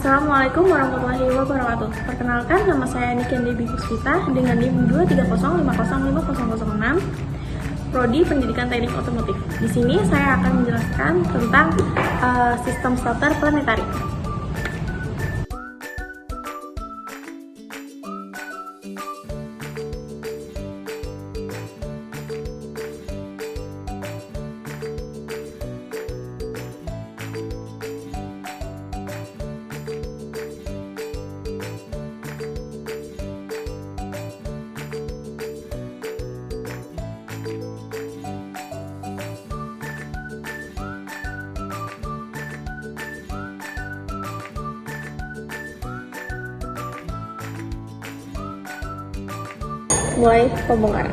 Assalamualaikum warahmatullahi wabarakatuh. Perkenalkan, nama saya Niken Debbie Puspita dengan NIM 230505006, Prodi Pendidikan Teknik Otomotif. Di sini saya akan menjelaskan tentang sistem starter planetari. Mulai pembongkaran.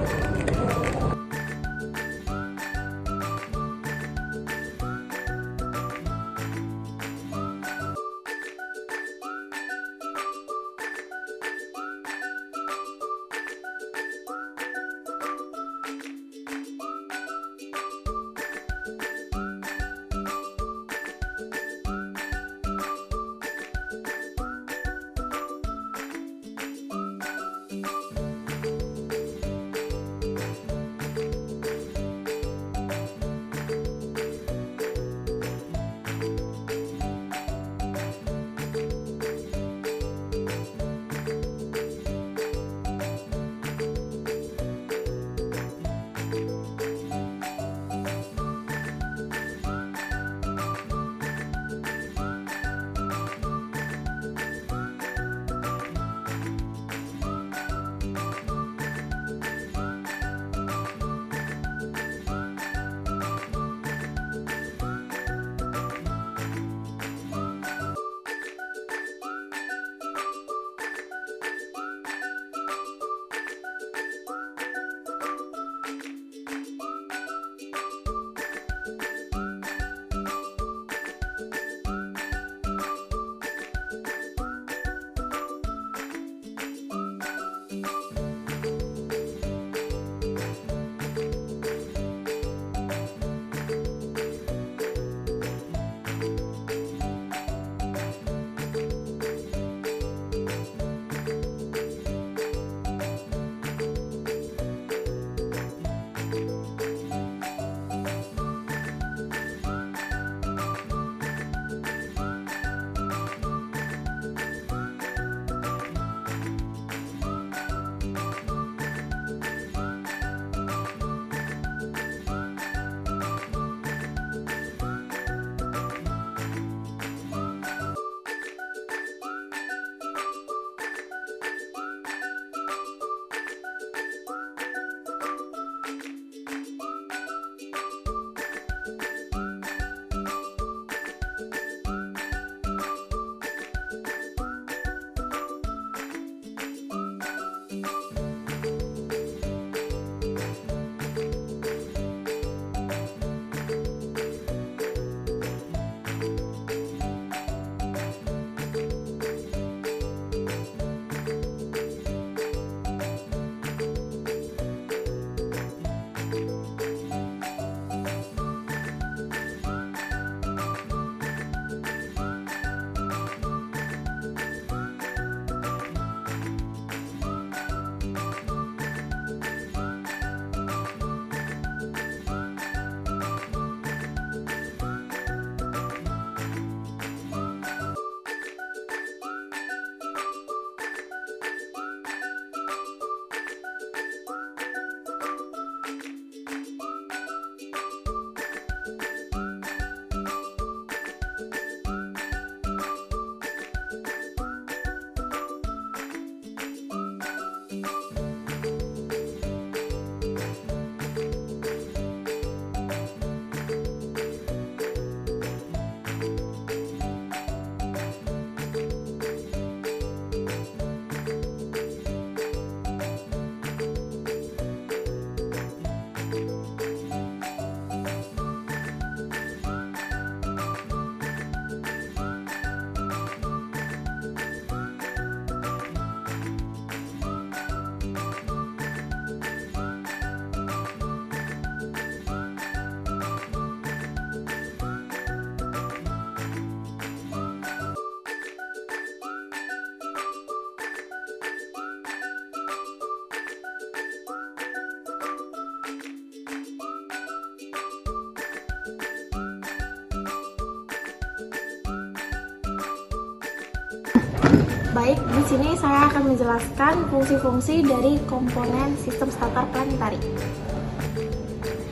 Baik, di sini saya akan menjelaskan fungsi-fungsi dari komponen sistem starter planetari.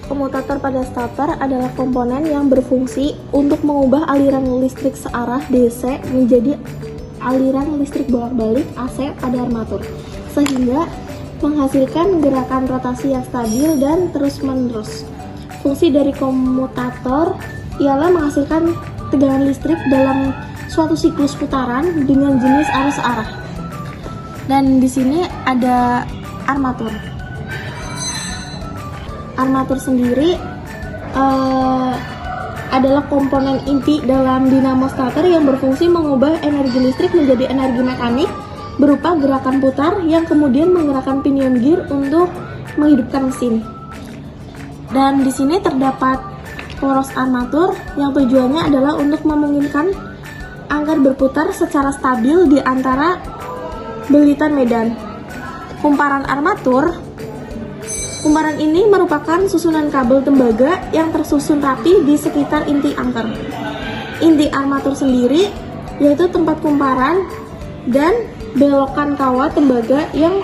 Komutator pada starter adalah komponen yang berfungsi untuk mengubah aliran listrik searah DC menjadi aliran listrik bolak-balik AC pada armatur, sehingga menghasilkan gerakan rotasi yang stabil dan terus-menerus. Fungsi dari komutator ialah menghasilkan tegangan listrik dalam suatu siklus putaran dengan jenis arus searah. Dan di sini ada armatur. Armatur sendiri adalah komponen inti dalam dinamo starter yang berfungsi mengubah energi listrik menjadi energi mekanik berupa gerakan putar yang kemudian menggerakkan pinion gear untuk menghidupkan mesin. Dan di sini terdapat poros armatur yang tujuannya adalah untuk memungkinkan angker berputar secara stabil di antara belitan medan. Kumparan armatur. Kumparan ini merupakan susunan kabel tembaga yang tersusun rapi di sekitar inti angker. Inti armatur sendiri yaitu tempat kumparan dan belokan kawat tembaga yang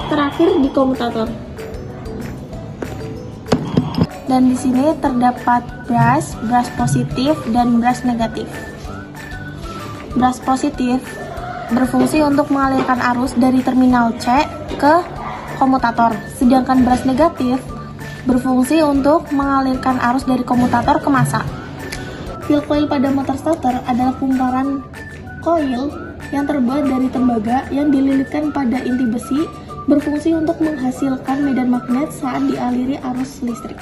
terakhir di komutator. Dan di sini terdapat brush positif dan brush negatif. Brush positif berfungsi untuk mengalirkan arus dari terminal C ke komutator, sedangkan brush negatif berfungsi untuk mengalirkan arus dari komutator ke massa. Field coil pada motor starter adalah kumparan koil yang terbuat dari tembaga yang dililitkan pada inti besi, berfungsi untuk menghasilkan medan magnet saat dialiri arus listrik,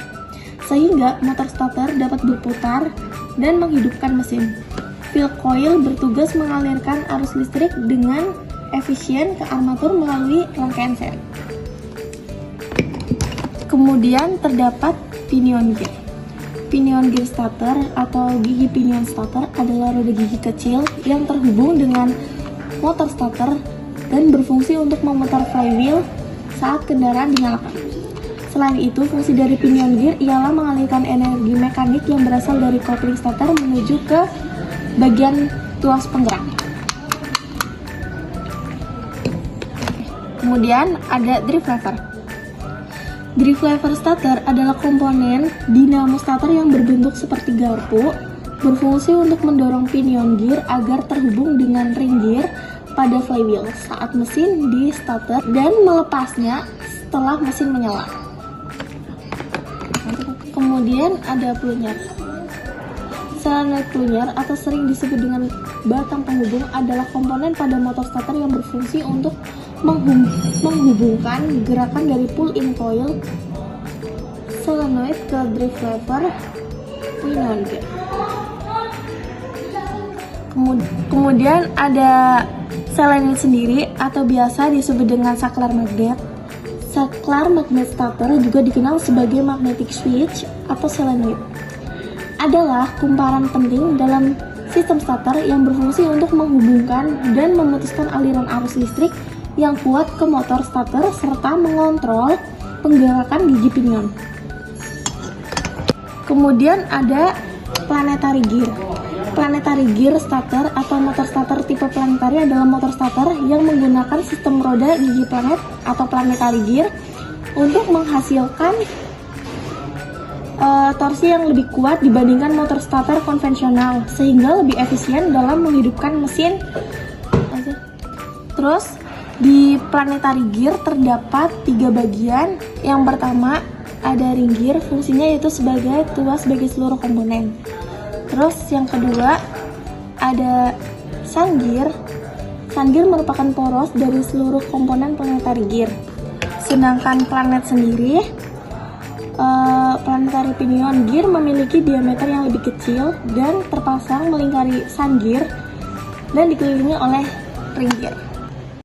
sehingga motor starter dapat berputar dan menghidupkan mesin. Field coil bertugas mengalirkan arus listrik dengan efisien ke armatur melalui rangkaian seri. Kemudian terdapat pinion gear. Pinion gear starter atau gigi pinion starter adalah roda gigi kecil yang terhubung dengan motor starter dan berfungsi untuk memutar flywheel saat kendaraan dinyalakan. Selain itu, fungsi dari pinion gear ialah mengalirkan energi mekanik yang berasal dari kopling starter menuju ke bagian tuas penggerak. Kemudian ada drive lever. Drive lever starter adalah komponen dinamo starter yang berbentuk seperti garpu, berfungsi untuk mendorong pinion gear agar terhubung dengan ring gear pada flywheel saat mesin di starter dan melepasnya setelah mesin menyala. Kemudian ada plunger. Solenoid plunger atau sering disebut dengan batang penghubung adalah komponen pada motor starter yang berfungsi untuk menghubungkan gerakan dari pull-in coil solenoid ke drive lever pinion gear. Kemudian ada solenoid sendiri atau biasa disebut dengan saklar magnet. Saklar magnet starter juga dikenal sebagai magnetic switch atau solenoid. Adalah kumparan penting dalam sistem starter yang berfungsi untuk menghubungkan dan memutuskan aliran arus listrik yang kuat ke motor starter serta mengontrol penggerakan gigi pinion. Kemudian ada planetary gear. Planetary gear starter atau motor starter tipe planetary adalah motor starter yang menggunakan sistem roda gigi planet atau planetary gear untuk menghasilkan torsi yang lebih kuat dibandingkan motor starter konvensional, sehingga lebih efisien dalam menghidupkan mesin. Terus di planetary gear terdapat 3 bagian. Yang pertama ada ring gear, fungsinya yaitu sebagai tuas bagi seluruh komponen. Terus yang kedua ada sun gear. Sun gear merupakan poros dari seluruh komponen planetary gear. Sedangkan planet sendiri, planetary pinion gear memiliki diameter yang lebih kecil dan terpasang melingkari sun gear dan dikelilingi oleh ring gear.